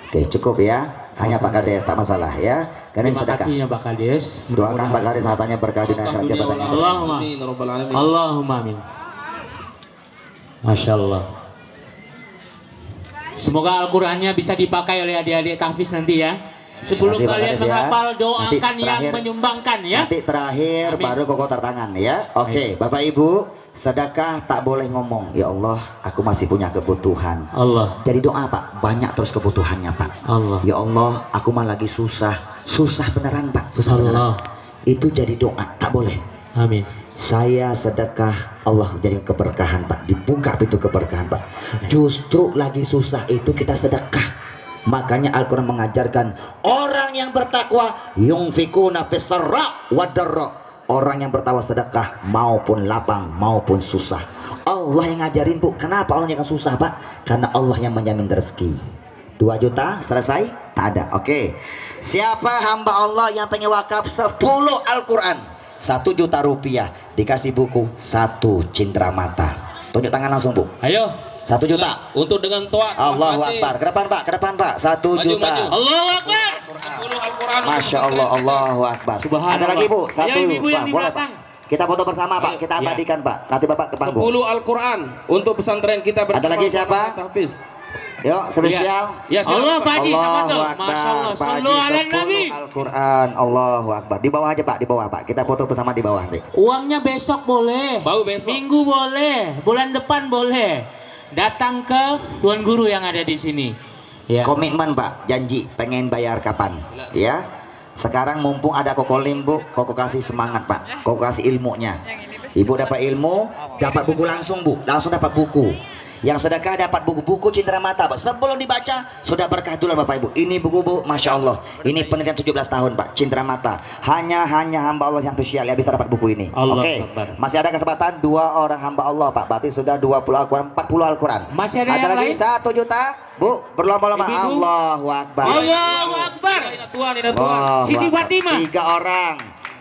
Oke, cukup ya. Hanya Pak Kades, tak masalah ya. Karena ini Terima sedekah. kasih ya Pak Kades. Doakan Pak Kades hartanya berkah dunia akhirat jabatannya. Allahumma. Allahumma amin. Masya Allah. Semoga Al-Qurannya bisa dipakai oleh adik-adik tahfiz nanti ya. Sebelum Terima kasih, Pak kalian Kades, ya. menghafal, Nanti doakan yang terakhir- menyumbangkan ya. Nanti terakhir Amin. baru koko tangan ya. Oke, Bapak Ibu, sedekah tak boleh ngomong. Ya Allah, aku masih punya kebutuhan. Allah. Jadi doa Pak, banyak terus kebutuhannya Pak. Allah. Ya Allah, aku mah lagi susah. Susah beneran Pak, susah Allah. beneran. Itu jadi doa, tak boleh. Amin. Saya sedekah, Allah jadi keberkahan Pak. Dibuka pintu keberkahan Pak. Justru lagi susah itu kita sedekah. Makanya Al-Quran mengajarkan orang yang bertakwa yungfikuna fisarra wadarra. Orang yang bertakwa sedekah maupun lapang maupun susah. Allah yang ngajarin Bu. Kenapa Allah yang susah Pak? Karena Allah yang menjamin rezeki. 2 juta selesai? Tak ada. Oke. Siapa hamba Allah yang pengen wakaf 10 Al-Quran? 1 juta rupiah. Dikasih buku 1 cindera mata. Tunjuk tangan langsung Bu. Ayo. 1 juta. Untuk dengan toa. Allahu Akbar. Ke depan Pak, ke depan Pak. 1 Maju, juta. maju. Allahu Akbar. 10 Al-Quran. Masya Allah, Allahu Akbar. Subhanallah. Ada lagi Bu, 1. Ayo, ibu-ibu yang Pak, di boleh belakang. Pak. Kita foto bersama Pak, kita Ya. abadikan Pak. Nanti Bapak ke panggung. 10 Al-Quran untuk pesantren kita bersama. Ada lagi siapa? Tahfiz. Yuk, spesial. Ya, silakan, Allah Pak. Pak Haji, Allahu sama tuh. Akbar. Masya Allah. Pak Sallu Haji, ala 10 Nabi. Al-Quran. Allahu Akbar. Di bawah aja Pak, di bawah Pak. Kita foto bersama di bawah nih. Uangnya besok boleh. Bau besok. Minggu boleh. Bulan depan boleh. Datang ke Tuan Guru yang ada di sini. Ya. Komitmen Pak, janji pengen bayar kapan? Ya. Sekarang mumpung ada Kokolim Bu, Koko kasih semangat Pak. Koko kasih ilmunya. Ibu dapat ilmu, dapat buku langsung Bu, langsung dapat buku. Yang sedekah dapat buku-buku cindera mata Pak. Sebelum dibaca sudah berkah dulu Bapak Ibu. Ini buku Bu, Masya Allah. Ini penelitian 17 tahun Pak, cindera mata. Hanya hamba Allah yang spesial yang bisa dapat buku ini. Allah Oke. Akbar. Masih ada kesempatan 2 orang hamba Allah Pak. Berarti sudah 20 Al-Quran, 40 Al-Quran. Masih ada yang lagi lain? 1 juta Bu, berlomba-lomba. Ibu-ibu. Allahu Akbar. Allahu Akbar. Ini tuan, ini tuan. Allahu Siti Akbar. Fatimah. 3 orang,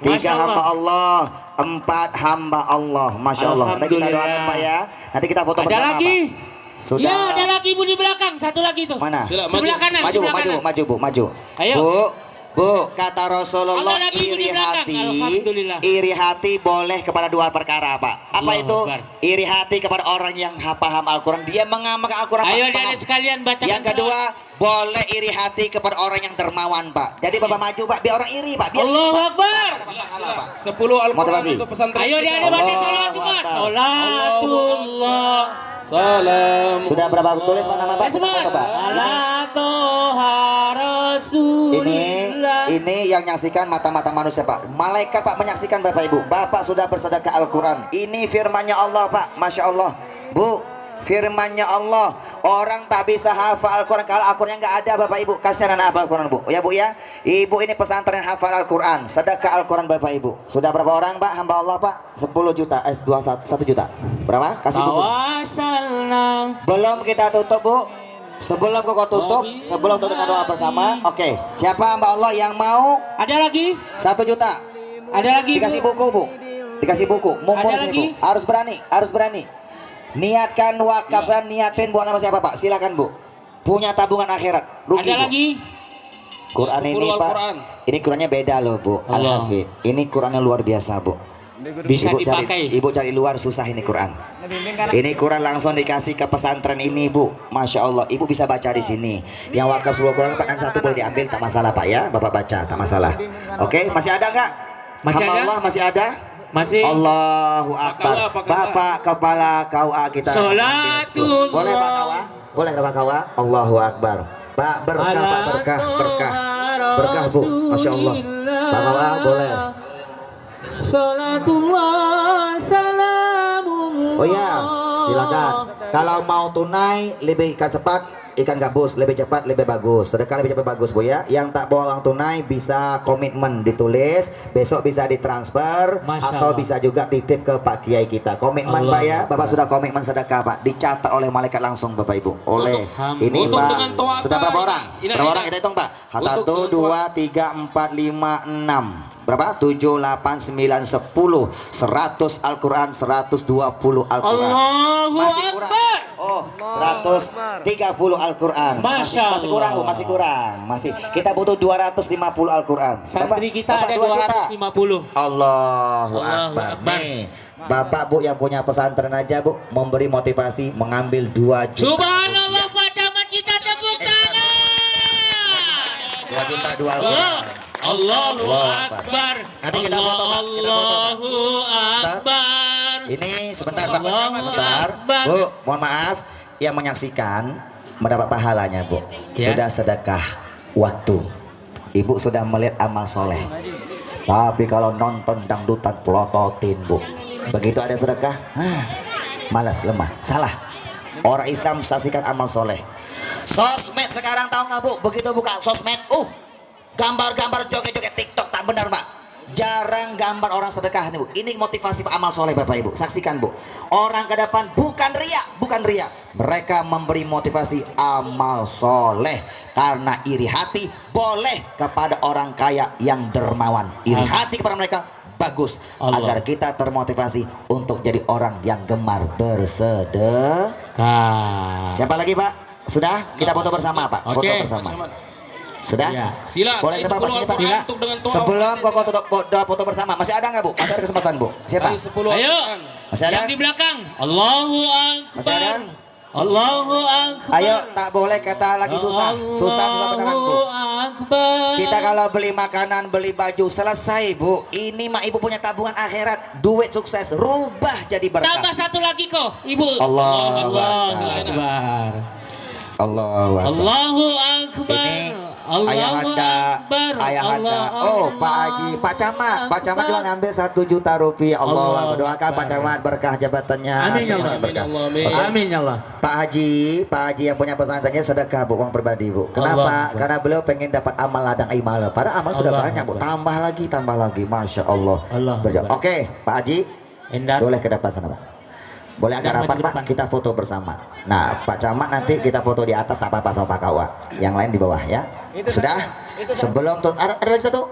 3 Masya Allah. hamba Allah, 4 hamba Allah. Masya Allah. Nanti kita Alhamdulillah. doakan Pak ya. Nanti kita foto Ada bersama lagi? Pak. Sudah. Ya, ada lagi Ibu di belakang. Satu lagi tuh. Mana? Sila, Sebelah kanan, Maju, sebelah maju, kanan. maju, Bu, maju. Ayo. Bu, kata Rasulullah, Ada lagi Bu di iri belakang. hati, Alhamdulillah. iri hati boleh kepada 2 perkara Pak. Apa Allahu itu? Akbar. Iri hati kepada orang yang paham Al-Quran, dia mengamalkan Al-Quran. Ayo Pak, paham. adik sekalian bacakan. Yang kedua, boleh iri hati kepada orang yang dermawan Pak. Jadi Bapak maju Pak, biar orang iri Pak. Biar Allahu Akbar. pahala Pak. 10 Al-Quran Motivasi. untuk pesantren. Ayo kita. adik-adik baca Allahu salawat semua. Akbar. Salatullah. Salam. Sudah berapa tulis Pak nama Pak? Semua. Foto, Pak. Ala toha rasulillah. Ini yang menyaksikan mata-mata manusia Pak. Malaikat Pak menyaksikan Bapak Ibu. Bapak sudah bersedekah Al-Quran. Ini firmannya Allah Pak. Masya Allah. Bu, firmannya Allah. Orang tak bisa hafal Al-Quran kalau Al-Quran nggak ada Bapak Ibu. Kasihan anak hafal Al-Quran Bu. Ya Bu ya. Ibu ini pesantren hafal Al-Quran. Sedekah Al-Quran Bapak Ibu. Sudah berapa orang Pak hamba Allah Pak? 10 juta. 1 juta. Berapa? Kasih buku. Tawasalna. Belum kita tutup Bu. Sebelum kau tutup, sebelum tutup doa bersama. Oke. Siapa hamba Allah yang mau Ada lagi? 1 juta? Ada lagi? Dikasih Bu? buku Bu. Dikasih buku. Mumpung Ada sini lagi? Bu. Harus berani, harus berani. Niatkan wakafkan, niatin buat nama siapa Pak? Silakan Bu. Punya tabungan akhirat. Rugi Ada Bu. lagi? Quran 10 ini Pak. Al-Quran. Ini Qurannya beda loh Bu. Allah. Al-Hafid. Ini Qurannya luar biasa Bu. Bisa Ibu cari, dipakai. ibu cari luar susah ini Quran. Ini Quran langsung dikasih ke pesantren ini Bu. Masya Allah. Ibu bisa baca di sini. Yang wakaf sebuah Quran Pak dan 1 boleh diambil, tak masalah Pak ya. Bapak baca, tak masalah. Oke, masih ada nggak? Masih Hamba ada? Allah masih ada? Masih? Allahu Akbar. Pak Kawa. Bapak kepala KUA kita. Sholatullah. Boleh Pak Kawa? Boleh Pak Kawa? Allahu Akbar. Pak berkah Pak, berkah, berkah. Berkah Bu. Masya Allah. Pak Kawa boleh. Salatullah salamullah. Oh ya, silakan. Kalau mau tunai lebih cepat ikan gabus lebih cepat lebih bagus, sedekah lebih cepat bagus Bu ya. Yang tak bawa uang tunai bisa komitmen ditulis, besok bisa ditransfer Masya atau Allah. bisa juga titip ke Pak Kiai kita. Komitmen Allah Pak ya, Bapak Akbar. sudah komitmen sedekah Pak, dicatat oleh malaikat langsung Bapak Ibu. Oleh ini Untuk Pak, dengan toa sudah berapa orang? ini, Berapa ini. orang kita hitung Pak? Untuk 1, 2, 3, 4, 5, 6. Berapa? 7, 8, 9, 10. 100 Al-Quran, 120 Al-Quran. Allahu Masih kurang. Akbar. Oh, 130 Al-Quran. Masih Masya kurang Bu, Allah. masih kurang. Masih kita butuh 250 Al-Quran. Santri kita Bapak ada 2 juta. 250. Allahu Allahu Akbar. Akbar. Nih, Bapak Bu yang punya pesantren aja Bu, memberi motivasi mengambil 2 juta. Subhanallah, Pak Camat kita tepuk tangan. 2 juta 2 Allahu Allahu Akbar. Nanti kita foto, Pak. Kita foto, Pak. Allahu Akbar. Ini sebentar Pak, Allahu sebentar. Akbar. Bu, mohon maaf yang menyaksikan mendapat pahalanya Bu. Ya. Sudah sedekah waktu. Ibu sudah melihat amal soleh. Tapi kalau nonton dangdutan pelototin Bu, begitu ada sedekah, malas lemah. Salah. Orang Islam saksikan amal soleh. Sosmed sekarang tahu nggak Bu? Begitu buka sosmed, gambar-gambar joget-joget TikTok tak benar Pak. Jarang gambar orang sedekah nih Bu. Ini motivasi Pak amal soleh Bapak Ibu. Saksikan Bu. Orang ke depan bukan riak, bukan riak. Mereka memberi motivasi amal soleh karena iri hati boleh kepada orang kaya yang dermawan. Iri hati kepada mereka bagus Allah. agar kita termotivasi untuk jadi orang yang gemar bersedekah. Siapa lagi Pak? Sudah? Kita foto bersama Pak. Foto Oke. bersama. Camat. Sudah? Iya. Sila, Boleh saya kita Pak 10 sini Pak. Al-Quran untuk dengan toa. Sebelum kok foto bersama, masih ada nggak Bu? Masih ada kesempatan Bu? Siapa? Saya 10 Ayo. Al-Quran. Masih ada? Yang di belakang. Allahu Masih ada? Akbar. Allahu Akbar. Ayo, tak boleh kata lagi susah. Susah beneran Bu. Allahu Akbar. Kita kalau beli makanan, beli baju selesai Bu. Ini mah Ibu punya tabungan akhirat, duit sukses, rubah jadi berkah. tambah satu lagi kok, Ibu. Allahu Allahu Akbar. Akbar. Allahu Akbar. Allahu Akbar. Ini Allahu ayahanda, Akbar. ayahanda. Oh, Pak Haji, Pak Camat, Pak Camat juga ngambil 1 juta rupiah. Allah Allah Akbar. Doakan Pak Akbar. Camat berkah jabatannya. Amin ya semuanya Allah. berkah. Amin, amin. Oke. Amin ya Allah. Pak Haji yang punya pesantrennya sedekah Bu, uang pribadi Bu. Allah Kenapa? Akbar. Karena beliau pengen dapat amal ladang imal. Padahal amal sudah Allah banyak Bu. Akbar. Tambah lagi, Masya Allah. Allah Akbar. Oke, Pak Haji, Endar. boleh ke depan sana Pak. Boleh agak Yang rapat maju Pak, depan. kita foto bersama. Nah, Pak Camat nanti kita foto di atas tak apa-apa sama Pak Kawa. Yang lain di bawah ya. Sudah? Sebelum tuh ada lagi satu.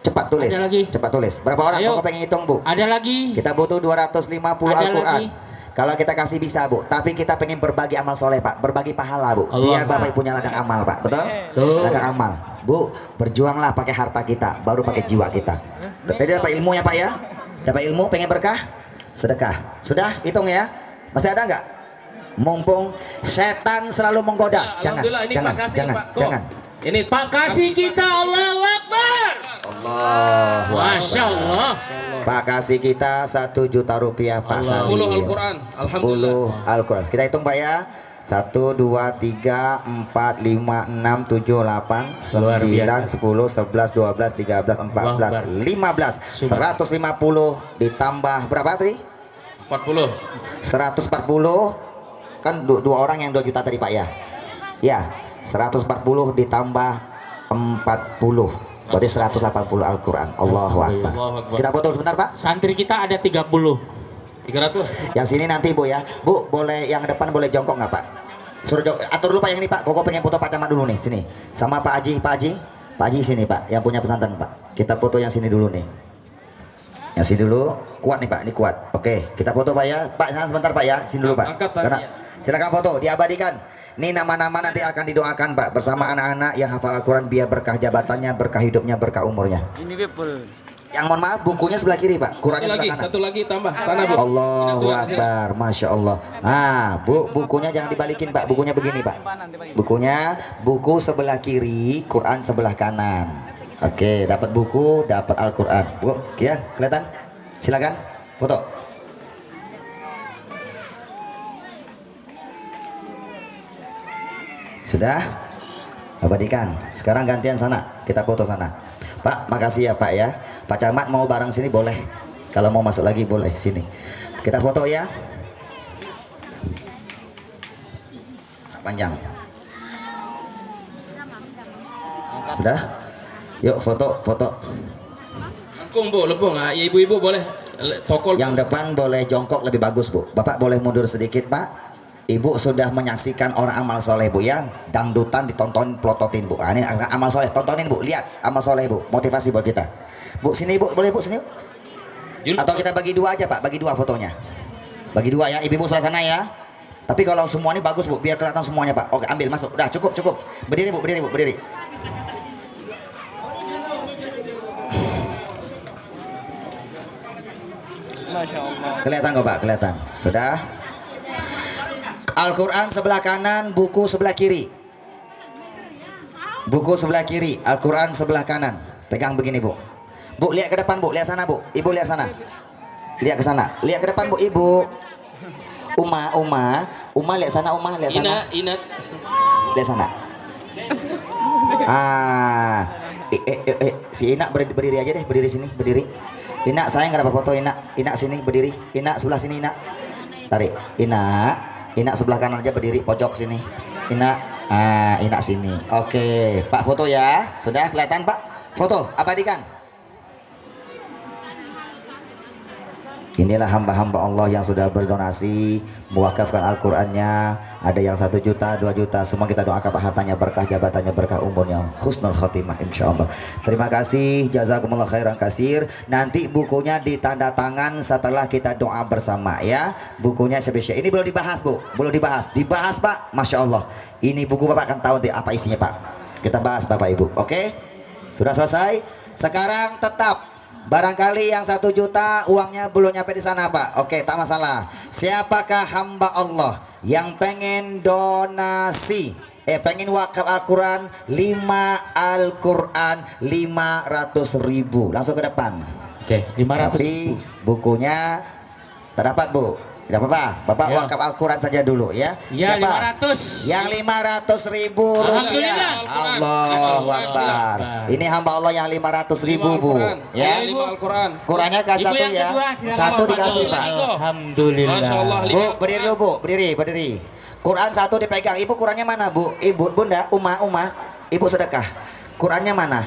Cepat tulis. Ada lagi. Cepat tulis. Berapa orang? Ayo. Kok pengen hitung Bu? Ada lagi. Kita butuh 250 Ada Al-Quran. lagi. Kalau kita kasih bisa Bu, tapi kita pengen berbagi amal soleh Pak, berbagi pahala Bu. Allah. Biar Bapak punya ladang amal Pak, betul? Betul. Ladang amal. Bu, berjuanglah pakai harta kita, baru pakai jiwa kita. Jadi dapat ilmu ya Pak ya? Dapat ilmu, pengen berkah? Sedekah. Sudah? Hitung ya? Masih ada nggak? Mumpung setan selalu menggoda. Jangan, Alhamdulillah, ini jangan, Pak kasih, jangan, Pak. Kok? jangan. Ini Pak kasih kita Allahu Akbar. Allah. Masya Allah. Pak kasih kita 1 juta rupiah Pak Allah. Salim. 10 Al-Quran. 10 Al-Quran. Kita hitung Pak ya. 1, 2, 3, 4, 5, 6, 7, 8, Luar 9, biasa. 10, 11, 12, 13, 14, Akbar. 15. 150 ditambah berapa tadi? 40. 140 kan dua orang yang 2 juta tadi Pak ya. Ya, 140 ditambah 40. Berarti 180 Al-Quran. Allahu Akbar. Allahu Akbar. Kita foto sebentar Pak. Santri kita ada 30. 300. Yang sini nanti Bu ya. Bu, boleh yang depan boleh jongkok nggak Pak? Suruh atur dulu Pak yang ini Pak. Koko pengen foto Pak Camat dulu nih sini. Sama Pak Haji, Pak Haji. Pak Haji sini Pak, yang punya pesantren Pak. Kita foto yang sini dulu nih. Yang sini dulu. Kuat nih Pak, ini kuat. Oke, kita foto Pak ya. Pak, sana sebentar Pak ya. Sini dulu Pak. Angkat tangan. Karena silakan foto, diabadikan. Ini nama-nama nanti akan didoakan Pak bersama anak-anak yang hafal Al-Quran biar berkah jabatannya, berkah hidupnya, berkah umurnya. Ini people. Yang mohon maaf bukunya sebelah kiri Pak. Qurannya sebelah kanan. Satu lagi tambah. Sana Bu. Allahu Akbar, Masya Allah. Ah, Bu, bukunya jangan dibalikin Pak. Bukunya begini Pak. Bukunya, buku sebelah kiri, Quran sebelah kanan. Oke, dapat buku, dapat Al-Quran. Bu, Kian, kelihatan? Silakan, foto. Sudah? Abadikan. Sekarang gantian sana. Kita foto sana. Pak, makasih ya Pak ya. Pak Camat mau bareng sini boleh. Kalau mau masuk lagi boleh sini. Kita foto ya. Panjang. Sudah? Yuk foto, foto. Langkung Bu, lepung. Ah, ibu-ibu boleh tokol. Yang depan boleh jongkok lebih bagus Bu. Bapak boleh mundur sedikit Pak. Ibu sudah menyaksikan orang amal soleh Bu ya. Dangdutan ditonton, plototin Bu. Nah, ini amal soleh, tontonin Bu. Lihat amal soleh Bu. Motivasi buat kita. Bu sini Bu, boleh Bu sini. Atau kita bagi dua aja Pak, bagi dua fotonya. Bagi dua ya, ibu-ibu sebelah sana ya. Tapi kalau semua ini bagus Bu, biar kelihatan semuanya Pak. Oke, ambil masuk. Udah cukup, cukup. Berdiri Bu, berdiri Bu, berdiri. Masya Allah. Kelihatan kok Pak, kelihatan. Sudah. Al-Quran sebelah kanan, buku sebelah kiri. Buku sebelah kiri, Al-Quran sebelah kanan. Pegang begini Bu. Bu, lihat ke depan Bu, lihat sana Bu. Ibu lihat sana. Lihat ke sana. Lihat ke depan Bu, Ibu. Uma lihat sana, Uma lihat sana. Ina. Lihat sana. Ah. Si Ina berdiri aja deh, berdiri sini, berdiri. Ina, saya nggak dapat foto Ina. Ina sini berdiri. Ina sebelah sini Ina. Tarik. Ina sebelah kanan aja berdiri, pojok sini. Ina sini. Oke, Pak foto ya. Sudah kelihatan Pak? Foto, abadikan. Inilah hamba-hamba Allah yang sudah berdonasi, mewakafkan Al-Qur'annya. Ada yang 1 juta, 2 juta. Semua kita doakan Pak hartanya berkah, jabatannya berkah, umurnya husnul khotimah insyaallah. Terima kasih, jazakumullah khairan kasir. Nanti bukunya ditanda tangan setelah kita doa bersama ya. Bukunya spesial. Ini belum dibahas Bu, belum dibahas. Dibahas Pak, masya Allah. Ini buku Bapak akan tahu nanti apa isinya Pak. Kita bahas Bapak Ibu, oke? Sudah selesai. Sekarang tetap. Barangkali yang 1 juta uangnya belum nyampe di sana Pak. Oke, tak masalah. Siapakah hamba Allah yang pengen donasi, pengen wakaf Al-Quran 500.000? Langsung ke depan. Oke, 500. Tapi bukunya tak dapat Bu. Tidak apa-apa, Bapak Ya. wakaf Al-Quran saja dulu ya. Ya, Siapa? 500. Yang 500.000 Alhamdulillah. Allahu Akbar. Ini hamba Allah yang 500.000 Bu. Ya. 5 Al-Quran. Qurannya kasih Ibu satu yang ya. kedua, silakan. Satu dikasih Pak. Alhamdulillah. Masya Allah. Bu, berdiri dulu Bu, berdiri, berdiri. Quran satu dipegang. Ibu Qurannya mana Bu? Ibu, Bunda, Uma. Ibu sedekah. Qurannya mana?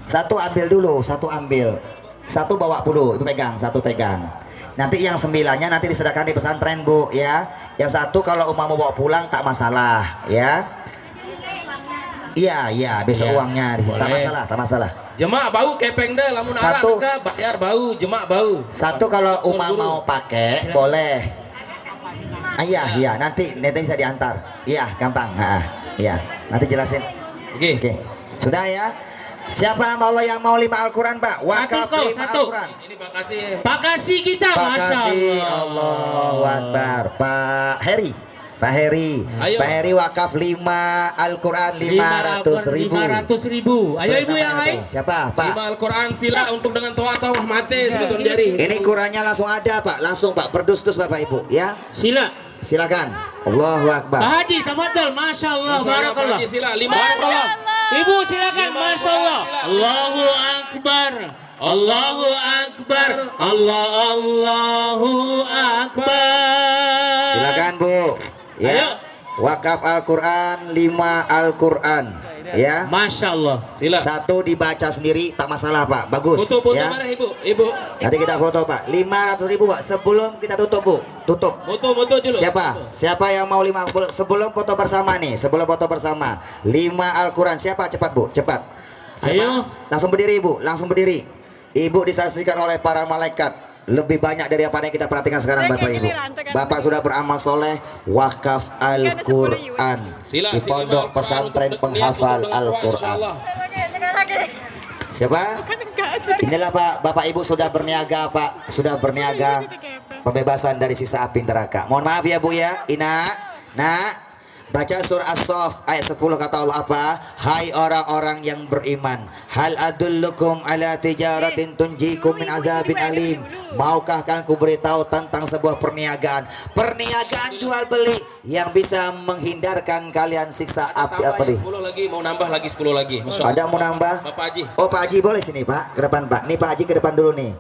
Satu ambil dulu, satu ambil. Satu bawa dulu, itu pegang, satu pegang. Nanti yang 9-nya nanti disedekahkan di pesantren Bu ya. Yang satu kalau Uma mau bawa pulang tak masalah ya. Iya, besok Iya. uangnya di sini. Tak Boleh. masalah, tak masalah. Jemaah bau kepeng dah, lamun Satu. arah bayar bau, jemaah bau. Satu kalau Uma mau pakai boleh. Iya, nanti bisa diantar. Iya, gampang. Iya, nanti jelasin. Oke. Oke. Sudah ya. Siapa hamba Allah yang mau 5 Al-Quran Pak? Wakaf Satu, 5 satu. Al-Quran. Ini makasih. Pak kasih kita, Pak Masya kasih Allah. Allahu Akbar. Pak Heri. Ayo. Pak Heri wakaf 5 Al-Quran 500.000. 500.000. Ayo Tulis ibu yang namanya, lain. Pak. Siapa Pak? 5 Al-Quran sila untuk dengan toa mati sebetulnya dari. Ini Qurannya langsung ada Pak. Langsung Pak. Berdus-dus Bapak Ibu ya. Sila. Silakan. Allahu Akbar. Pak Haji, tafadhol. Masya Allah. Masya Allah, Barakallah. Pak Haji, sila 5 Barakallah. Ibu silakan. Masya Allah. Allahu Akbar. Allahu Akbar. Allahu Akbar. Silakan Bu. Ya. Ayo. Wakaf Al-Quran 5 Al-Quran ya. Masya Allah. Sila. Satu dibaca sendiri tak masalah Pak. Bagus. Foto ya. mana Ibu? Nanti kita foto Pak. 500.000 Pak. Sebelum kita tutup Bu. Tutup. Foto dulu. Siapa? Siapa yang mau 5 sebelum foto bersama nih? Sebelum foto bersama 5 Al-Quran. Siapa? Cepat Bu. Cepat. Siapa? Ayo. Langsung berdiri Ibu. Langsung berdiri. Ibu disaksikan oleh para malaikat lebih banyak dari apa yang kita perhatikan sekarang Bapak Ibu. Bapak sudah beramal soleh wakaf Al-Quran Sila, di sila, pondok Al-Quran pesantren untuk penghafal niat untuk Al-Quran. insyaallah. Siapa? Inilah Pak, Bapak Ibu sudah berniaga Pak, sudah berniaga pembebasan dari sisa api neraka. Mohon maaf ya Bu ya. Nak, baca surah As-Saff ayat 10 kata Allah apa? Hai orang-orang yang beriman, hal adullukum ala tijaratin tunjikum min azabin alim. Maukah kalian ku beritahu tentang sebuah perniagaan jual beli yang bisa menghindarkan kalian siksa api apa nih? 10 lagi, mau nambah lagi 10 lagi. Masya Allah. Ada mau nambah? Bapak Haji. Oh Pak Haji boleh sini Pak, ke depan Pak. Nih Pak Haji ke depan dulu nih.